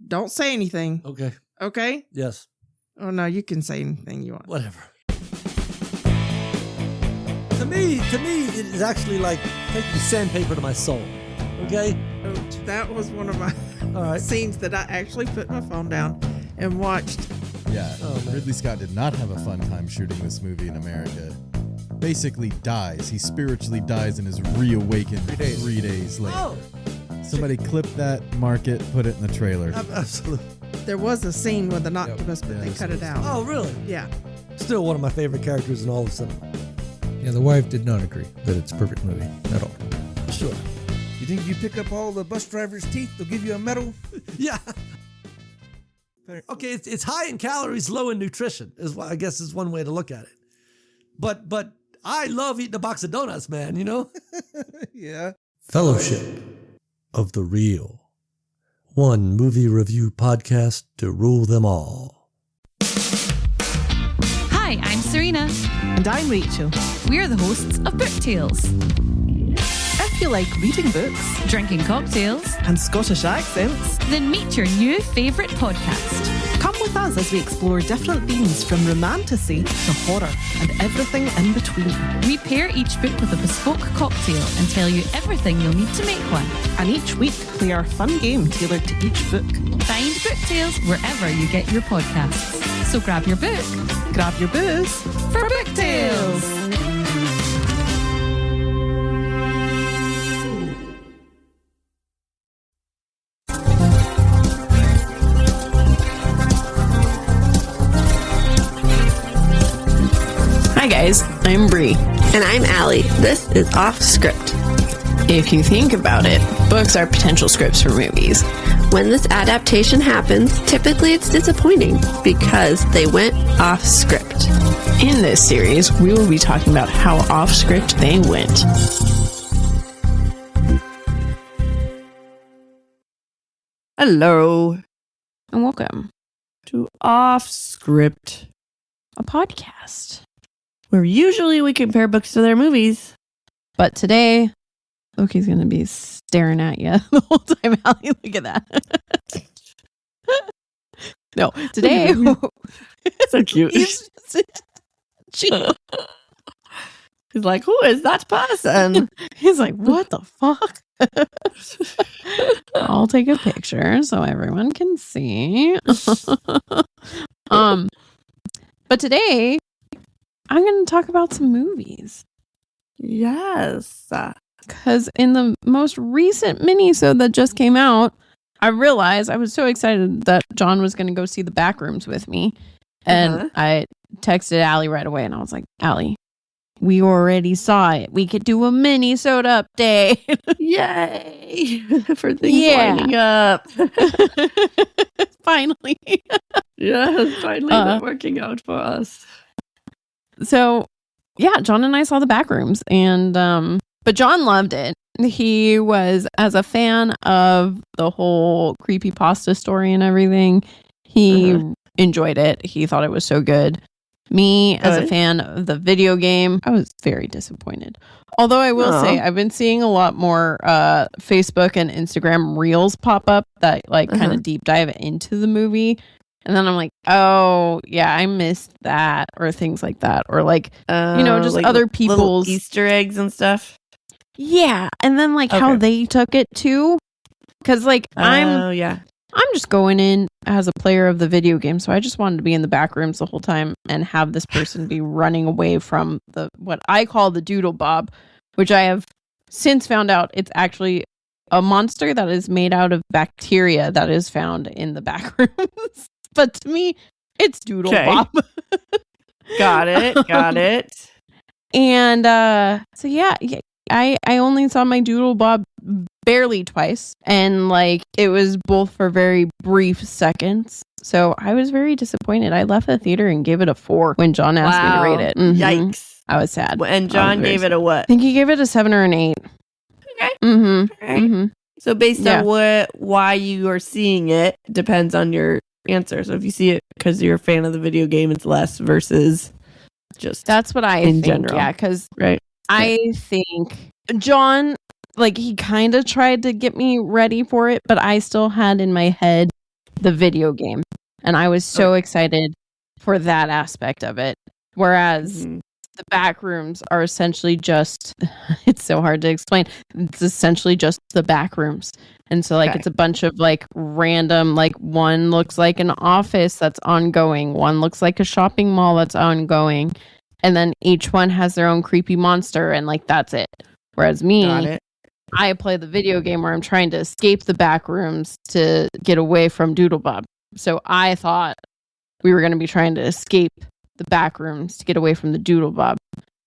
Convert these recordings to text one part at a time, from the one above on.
Don't say anything. Okay. Okay? Yes. Oh, no, you can say anything you want. Whatever. To me, it is actually like taking sandpaper to my soul. Okay? Oh, that was one of my scenes that I actually put my phone down and watched. Yeah, Ridley Scott did not have a fun time shooting this movie in America. Basically dies. He spiritually dies and is reawakened 3 days later. Oh. Somebody clip that, mark it, put it in the trailer. Absolutely. There was a scene with an octopus, but they cut it out. Oh, really? Yeah. Still one of my favorite characters in all of cinema. Yeah, the wife did not agree that it's a perfect movie at all. Sure. You think you pick up all the bus drivers' teeth, they'll give you a medal? Yeah. Okay, it's high in calories, low in nutrition, I guess is one way to look at it. But I love eating a box of donuts, man, you know? Yeah. Fellowship of the Real. One movie review podcast to rule them all. Hi, I'm Serena. And I'm Rachel. We're the hosts of Book Tales. If you like reading books, Drinking cocktails, and Scottish accents, then meet your new favourite podcast. come with us as we explore different themes from romantasy to horror and everything in between. We pair each book with a bespoke cocktail and tell you everything you'll need to make one. And each week, play our fun game tailored to each book. Find Book Tales wherever you get your podcasts. So grab your book, Grab your booze for Book Tales. Hi guys, I'm Bri. And I'm Alli. This is Offscript. If you think about it, books are potential scripts for movies. When this adaptation happens, typically it's disappointing because they went off script. In this series, we will be talking about how off script they went. Hello, and welcome to Offscript, a podcast where usually we compare books to their movies. But today, Loki's going to be staring at you the whole time. Alli, look at that. No, today... So cute. He's like, who is that person? He's like, what the fuck? I'll take a picture so everyone can see. But today, I'm going to talk about some movies. Yes. Because in the most recent minisode that just came out, I realized I was so excited that John was going to go see The Backrooms with me. And I texted Alli right away and I was like, Alli, we already saw it. We could do a minisode update. Yay. For things lining up. Finally. Yeah, finally working out for us. So, yeah, John and I saw The Backrooms, and but John loved it. He was, as a fan of the whole creepypasta story and everything, he enjoyed it. He thought it was so good. Me, as a fan of the video game, I was very disappointed. Although I will say, I've been seeing a lot more Facebook and Instagram reels pop up that kind of deep dive into the movie. And then I'm like, oh, yeah, I missed that, or things like that. Or just like other people's Easter eggs and stuff. Yeah. And then how they took it too. Because I'm just going in as a player of the video game. So I just wanted to be in the back rooms the whole time and have this person be running away from what I call the doodle bob, which I have since found out it's actually a monster that is made out of bacteria that is found in the back rooms. But to me, it's doodle bob. Got it. And so yeah, I only saw my doodle bob barely twice, and it was both for very brief seconds. So I was very disappointed. I left the theater and gave it a 4 when John asked me to rate it. Mm-hmm. Yikes. I was sad. And John gave it a what? I think he gave it a 7 or an 8. Okay. Mm-hmm. Okay. Mm-hmm. So based on why you are seeing it depends on your answer. So if you see it because you're a fan of the video game, it's less versus just that's what I think. General. Yeah, because I think John, he kind of tried to get me ready for it, but I still had in my head the video game. And I was so excited for that aspect of it. Whereas the back rooms are essentially just, it's so hard to explain. It's essentially just the back rooms. And so like it's a bunch of like random, like one looks like an office that's ongoing. One looks like a shopping mall that's ongoing. And then each one has their own creepy monster and like that's it. Whereas me, I play the video game where I'm trying to escape the back rooms to get away from Doodlebob. So I thought we were going to be trying to escape the back rooms to get away from the Doodlebob.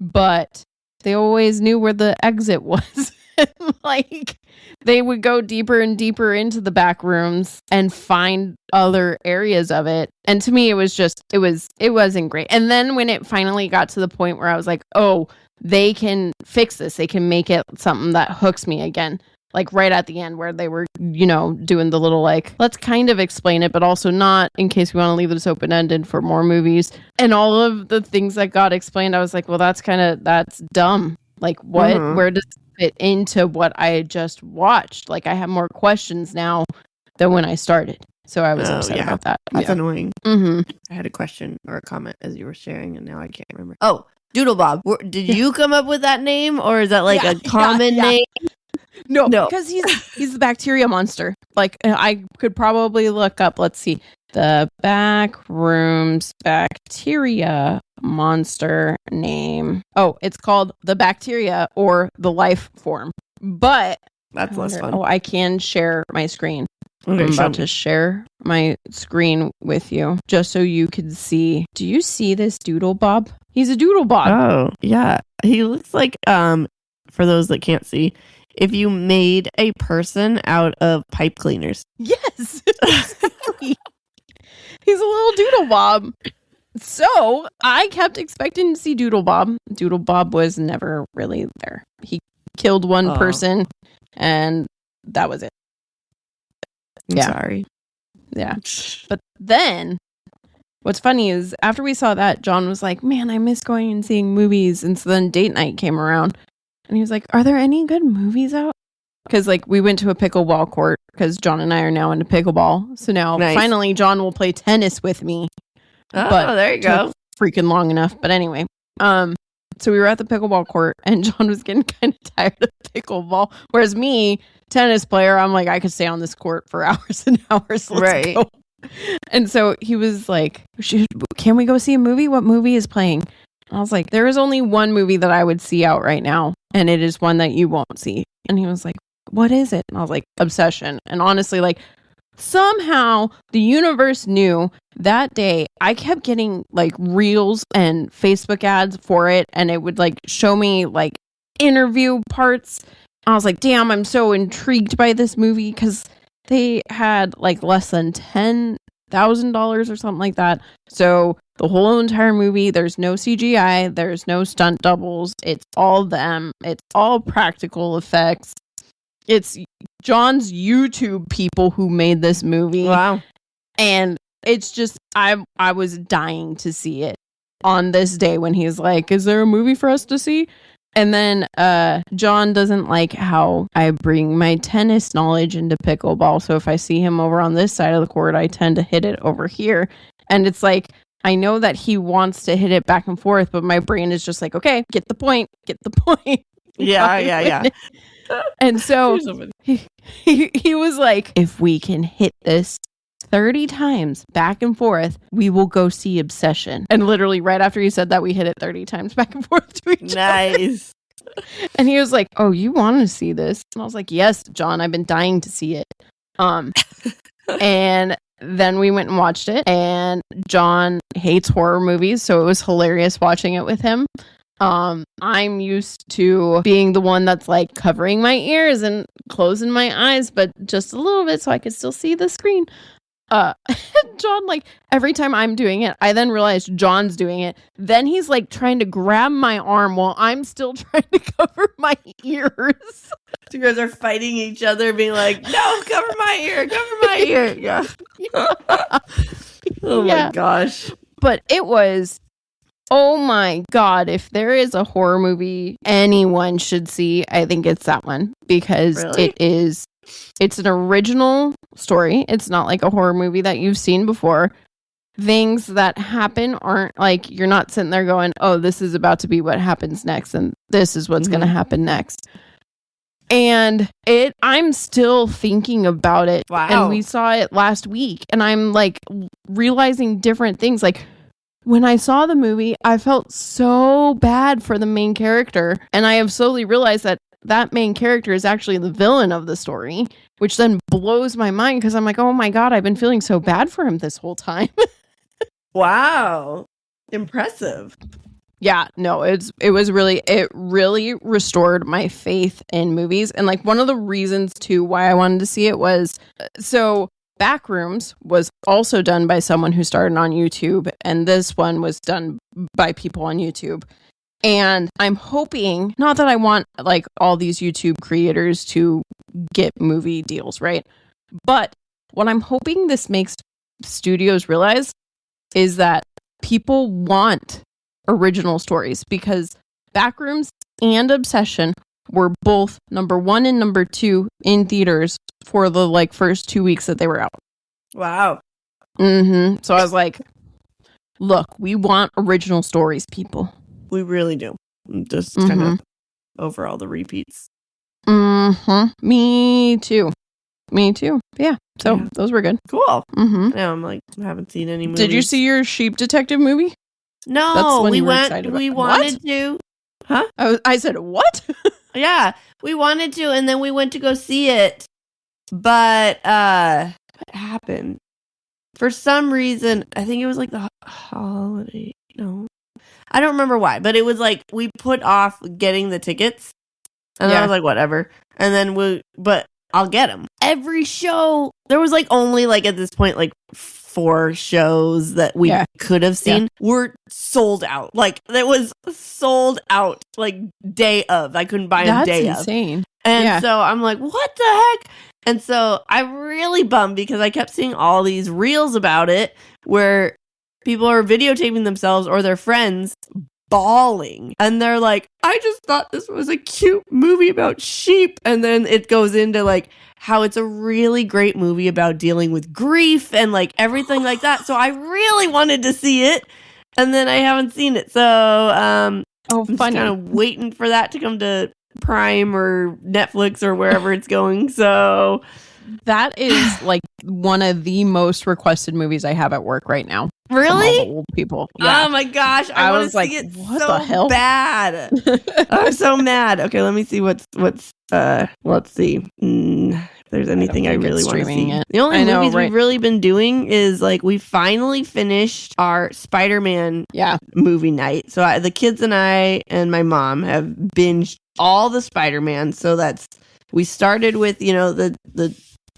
But they always knew where the exit was. Like they would go deeper and deeper into the back rooms and find other areas of it. And to me, it was just, it wasn't great. And then when it finally got to the point where I was like, oh, they can fix this. They can make it something that hooks me again. Like right at the end where they were, you know, doing the little like, let's kind of explain it, but also not in case we want to leave this open-ended for more movies. And all of the things that got explained, I was like, well, that's dumb. Like what, where does it fit into what I just watched? Like I have more questions now than when I started. So I was upset about that. That's annoying. I had a question or a comment as you were sharing and now I can't remember. Oh, Doodlebob. Did you come up with that name or is that like a common name? No, because he's the bacteria monster. Like I could probably look up, let's see, the back rooms bacteria monster name. Oh, it's called the bacteria or the life form. But that's less fun. Oh, I can share my screen. Okay, I'm about to share my screen with you just so you can see. Do you see this Doodlebob? He's a Doodlebob. Oh, yeah. He looks like, for those that can't see, if you made a person out of pipe cleaners. Yes. Exactly. He's a little Doodlebob. So I kept expecting to see Doodlebob. Doodlebob was never really there. He killed one person and that was it. I'm sorry. Yeah. But then what's funny is after we saw that, John was like, man, I miss going and seeing movies. And so then date night came around. And he was like, are there any good movies out? Because like we went to a pickleball court because John and I are now into pickleball. So now finally John will play tennis with me. Oh, there you go. Freaking long enough. But anyway, so we were at the pickleball court and John was getting kind of tired of pickleball. Whereas me, tennis player, I'm like, I could stay on this court for hours and hours. Let's go. And so he was like, can we go see a movie? What movie is playing? And I was like, there is only one movie that I would see out right now. And it is one that you won't see. And he was like, what is it? And I was like, Obsession. And honestly, like somehow the universe knew that day. I kept getting like reels and Facebook ads for it. And it would like show me like interview parts. I was like, damn, I'm so intrigued by this movie because they had like less than $10,000 or something like that. So the whole entire movie, there's no CGI, there's no stunt doubles. It's all them. It's all practical effects. It's John's YouTube people who made this movie. Wow. And it's just, I was dying to see it on this day when he's like, is there a movie for us to see? And then John doesn't like how I bring my tennis knowledge into pickleball. So if I see him over on this side of the court, I tend to hit it over here. And it's like, I know that he wants to hit it back and forth, but my brain is just like, okay, get the point. Yeah. And so he was like, if we can hit this 30 times back and forth, we will go see Obsession. And literally right after he said that, we hit it 30 times back and forth to each other. Nice. And he was like, oh, you want to see this? And I was like, yes, John, I've been dying to see it. And then we went and watched it. And John hates horror movies, so it was hilarious watching it with him. I'm used to being the one that's like covering my ears and closing my eyes, but just a little bit so I could still see the screen. John, like every time I'm doing it, I then realize John's doing it. Then he's like trying to grab my arm while I'm still trying to cover my ears. So you guys are fighting each other, being like, no, cover my ear. Yeah. Oh my gosh. But it was, oh my God, if there is a horror movie anyone should see, I think it's that one because it is It's an original story. It's not like a horror movie that you've seen before. Things that happen aren't like, you're not sitting there going, oh, this is about to be what happens next, and this is what's going to happen next. And I'm still thinking about it. Wow. And we saw it last week, and I'm like realizing different things. Like, when I saw the movie, I felt so bad for the main character. And I have slowly realized that main character is actually the villain of the story, which then blows my mind because I'm like, oh my God, I've been feeling so bad for him this whole time. Wow. Impressive. Yeah, no, it really restored my faith in movies. And like, one of the reasons too why I wanted to see it was, so Backrooms was also done by someone who started on YouTube, and this one was done by people on YouTube. And I'm hoping, not that I want like all these YouTube creators to get movie deals, right? But what I'm hoping this makes studios realize is that people want original stories, because Backrooms and Obsession were both number 1 and number 2 in theaters for the like first 2 weeks that they were out. Wow. So I was like, look, we want original stories, people. We really do. I'm just kind of over all the repeats. Me too. Yeah. So those were good. Cool. Now I'm like, I haven't seen any movies. Did you see your Sheep Detective movie? No, That's the one we you were went. excited We about. wanted What? to. Huh? I said, what? Yeah, we wanted to, and then we went to go see it. But what happened? For some reason, I think it was like the holiday. No, I don't remember why, but it was like we put off getting the tickets, and I was like, whatever. And then but I'll get them. Every show, there was like only like at this point like 4 shows that we could have seen were sold out. Like, it was sold out like day of. I couldn't buy them day of. That's insane. And so I'm like, what the heck? And so I'm really bummed because I kept seeing all these reels about it where people are videotaping themselves or their friends bawling. And they're like, I just thought this was a cute movie about sheep. And then it goes into like how it's a really great movie about dealing with grief and like everything like that. So I really wanted to see it. And then I haven't seen it. So I'm just kind of waiting for that to come to Prime or Netflix or wherever it's going. So that is like one of the most requested movies I have at work right now. Really? From all the old people. Yeah. Oh my gosh. I want was to like, see it what so the hell? bad. I'm so mad. Okay, let me see let's see. If there's anything I really want to see. It. The only movies right? we've really been doing is like we finally finished our Spider-Man movie night. So the kids and I and my mom have binged all the Spider-Man. So we started with, you know,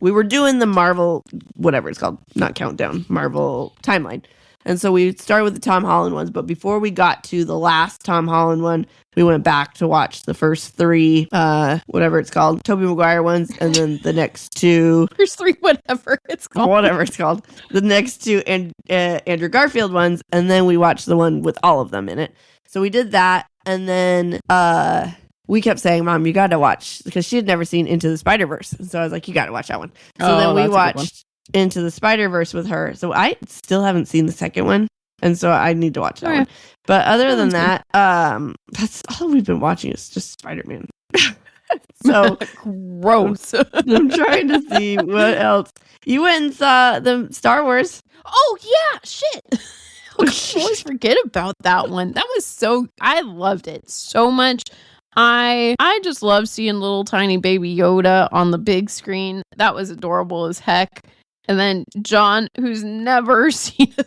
we were doing the Marvel, whatever it's called, not Countdown, Marvel timeline. And so we started with the Tom Holland ones, but before we got to the last Tom Holland one, we went back to watch the first 3, whatever it's called, Tobey Maguire ones, and then the next 2. First 3, whatever it's called. Whatever it's called. The next 2 Andrew Garfield ones, and then we watched the one with all of them in it. So we did that, and then we kept saying, Mom, you got to watch, because she had never seen Into the Spider-Verse. And so I was like, you got to watch that one. So then we watched Into the Spider-Verse with her. So I still haven't seen the second one. And so I need to watch that one. But other than that, that's all we've been watching is just Spider-Man. So gross. I'm trying to see what else. You went and saw the Star Wars. Oh, yeah. Shit. I always forget about that one. That was I loved it so much. I just love seeing little tiny baby Yoda on the big screen. That was adorable as heck. And then John, who's never seen a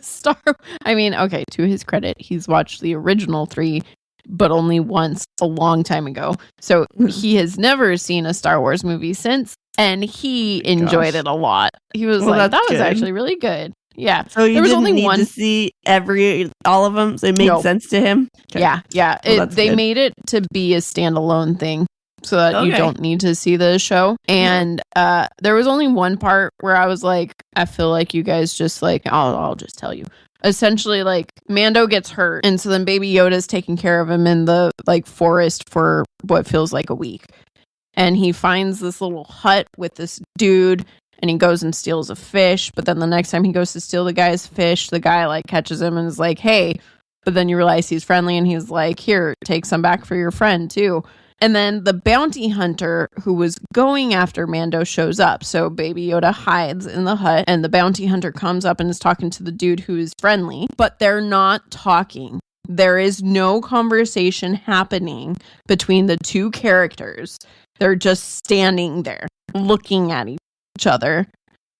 okay, to his credit, he's watched the original 3, but only once a long time ago. So he has never seen a Star Wars movie since, and he enjoyed it a lot. He was like, that was actually really good. Yeah. So you didn't need to see all of them, so it made sense to him? Okay. Yeah. They made it to be a standalone thing so that you don't need to see the show. And there was only one part where I was like, I feel like you guys just like, I'll just tell you. Essentially, like, Mando gets hurt, and so then Baby Yoda's taking care of him in the like forest for what feels like a week. and he finds this little hut with this dude, and he goes and steals a fish. But then the next time he goes to steal the guy's fish, the guy like catches him and is like, hey. But then you realize he's friendly, and he's like, here, take some back for your friend too. And then the bounty hunter who was going after Mando shows up. So Baby Yoda hides in the hut, and the bounty hunter comes up and is talking to the dude who is friendly, but they're not talking. There is no conversation happening between the two characters. They're just standing there looking at each other.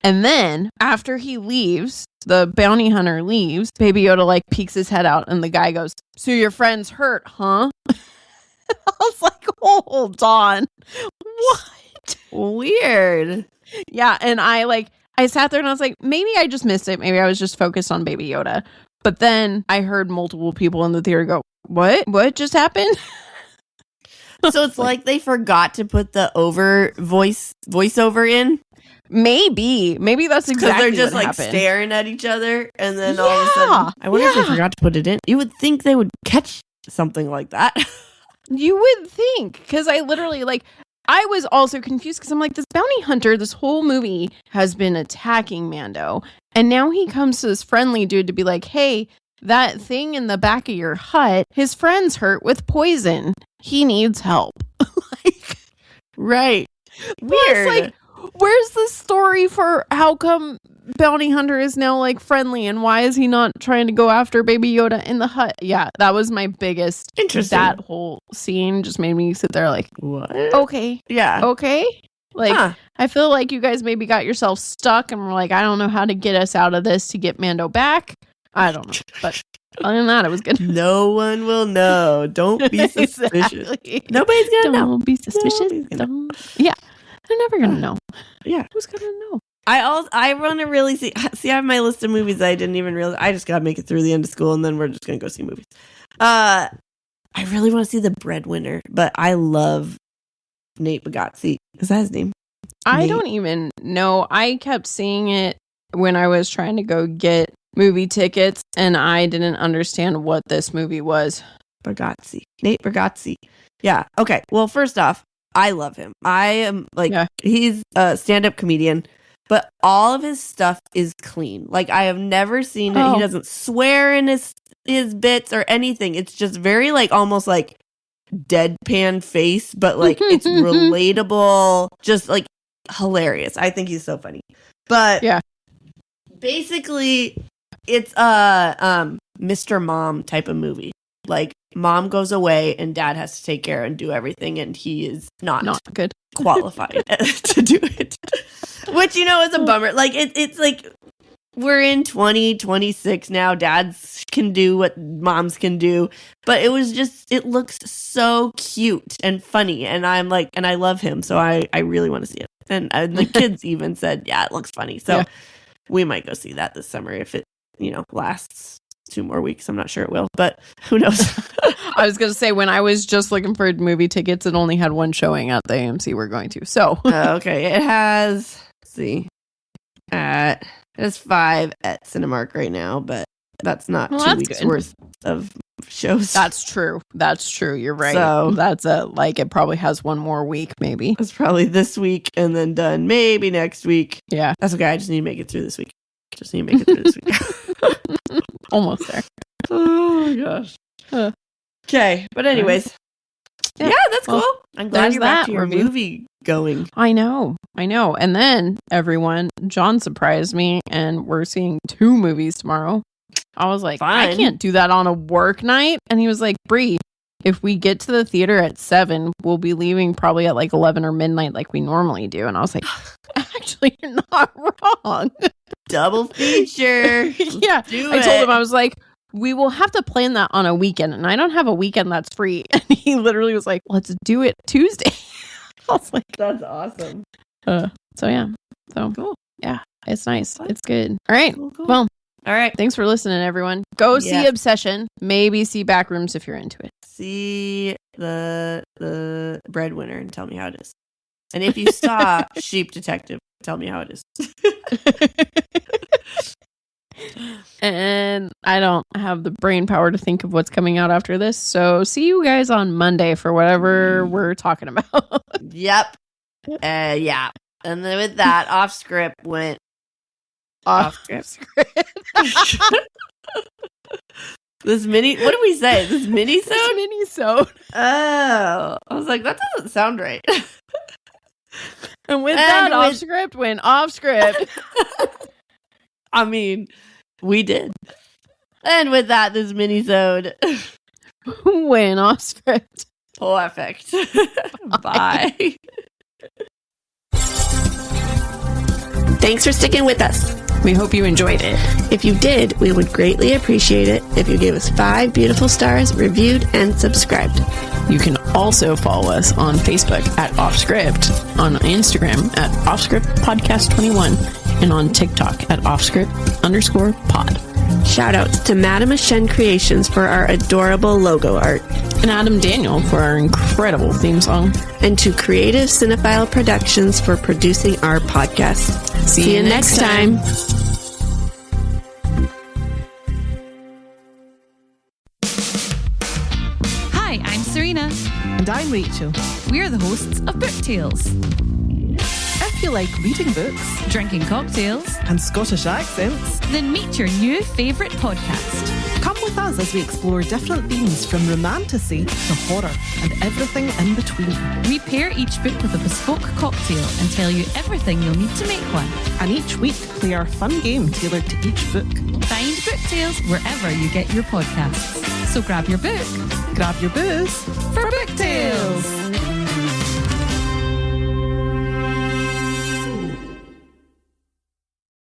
And then after he leaves, the bounty hunter leaves, Baby Yoda like peeks his head out, and the guy goes, so your friend's hurt, huh? I was like, hold on. What? Weird. Yeah, and I sat there and I was like, maybe I just missed it. Maybe I was just focused on Baby Yoda. But then I heard multiple people in the theater go, what? What just happened? So it's like they forgot to put the voiceover in? Maybe that's exactly because they're just what like happened. staring at each other, and then all of a sudden, I wonder if they forgot to put it in. You would think they would catch something like that. You would think, because I literally, I was also confused because I'm like, this bounty hunter, this whole movie has been attacking Mando. And now he comes to this friendly dude to be like, hey, that thing in the back of your hut, his friend's hurt with poison. He needs help. Right. Weird. Where's the story for how come bounty hunter is now friendly, and why is he not trying to go after Baby Yoda in the hut? Yeah, that was my biggest. Interesting. That whole scene just made me sit there like, what? Okay. Yeah. Okay. I feel like you guys maybe got yourself stuck and were like, I don't know how to get us out of this to get Mando back. I don't know. But other than that, it was good. No one will know. Don't be suspicious. Exactly. Nobody's gonna know. Don't be suspicious. Yeah. They're never gonna know. Yeah. Who's gonna know? I want to really see. I have my list of movies that I didn't even realize. I just gotta make it through the end of school, and then we're just gonna go see movies. I really want to see The Breadwinner, but I love Nate Bargatze. Is that his name? I don't even know. I kept seeing it when I was trying to go get movie tickets, and I didn't understand what this movie was. Bargatze. Nate Bargatze. Yeah. Okay. Well, first off, I love him. I am he's a stand-up comedian, but all of his stuff is clean. I have never seen it. He doesn't swear in his bits or anything. It's just very almost deadpan face, but it's relatable, just hilarious. I think he's so funny. But yeah, basically it's a Mr. Mom type of movie. Mom goes away and dad has to take care and do everything, and he is not good qualified to do it. Which, is a bummer. It's we're in 2026 now. Dads can do what moms can do. But it was just, it looks so cute and funny. And I'm and I love him. So I really want to see it. And the kids even said, yeah, it looks funny. So we might go see that this summer if it, lasts 2 more weeks. I'm not sure it will, but who knows? I was going to say, when I was just looking for movie tickets, it only had 1 showing at the AMC we're going to. So, okay. It has, let's see, it has 5 at Cinemark right now, but that's not 2 weeks worth of shows. That's true. You're right. So that's it probably has 1 more week, maybe. It's probably this week and then done maybe next week. Yeah. That's okay. I just need to make it through this week. Almost there. Oh my gosh. Okay, but anyways, yeah, that's cool. I'm glad you're back to your movie going. I know. And then everyone, John surprised me, and we're seeing 2 movies tomorrow. I was like, I can't do that on a work night. And he was like, Bri, if we get to the theater at 7, we'll be leaving probably at 11 or midnight like we normally do. And I was like, actually, you're not wrong. Double feature. Yeah. I told him, I was like, we will have to plan that on a weekend. And I don't have a weekend that's free. And he literally was like, let's do it Tuesday. I was like, that's awesome. So yeah. So cool. Yeah. It's nice. It's good. All right. Cool. Well, all right. Thanks for listening, everyone. Go see Obsession. Maybe see Backrooms if you're into it. See the Breadwinner and tell me how it is. And if you saw Sheep Detective, tell me how it is. And I don't have the brain power to think of what's coming out after this. So see you guys on Monday for whatever we're talking about. Yep. Yeah. And then with that, Offscript went Offscript. What did we say? This minisode? Minisode. Oh. I was like, that doesn't sound right. And with that, Offscript went Offscript. I mean, we did. And with that, this minisode went Offscript. Perfect. Bye. Thanks for sticking with us. We hope you enjoyed it. If you did, we would greatly appreciate it if you gave us 5 beautiful stars, reviewed, and subscribed. You can also follow us on Facebook at Offscript, on Instagram at Offscript Podcast 21, and on TikTok at Offscript_pod. Shout outs to Madame Ashen Creations for our adorable logo art. And Adam Daniel for our incredible theme song. And to Creative Cinephile Productions for producing our podcast. See you next time. Hi, I'm Serena. And I'm Rachel. We're the hosts of Book Tales. If you like reading books Drinking cocktails, and Scottish accents, then meet your new favourite podcast. come with us as we explore different themes from romantasy to horror and everything in between. We pair each book with a bespoke cocktail and tell you everything you'll need to make one. And each week, play our fun game tailored to each book. Find Book Tales wherever you get your podcasts. So grab your book, Grab your booze for Book Tales.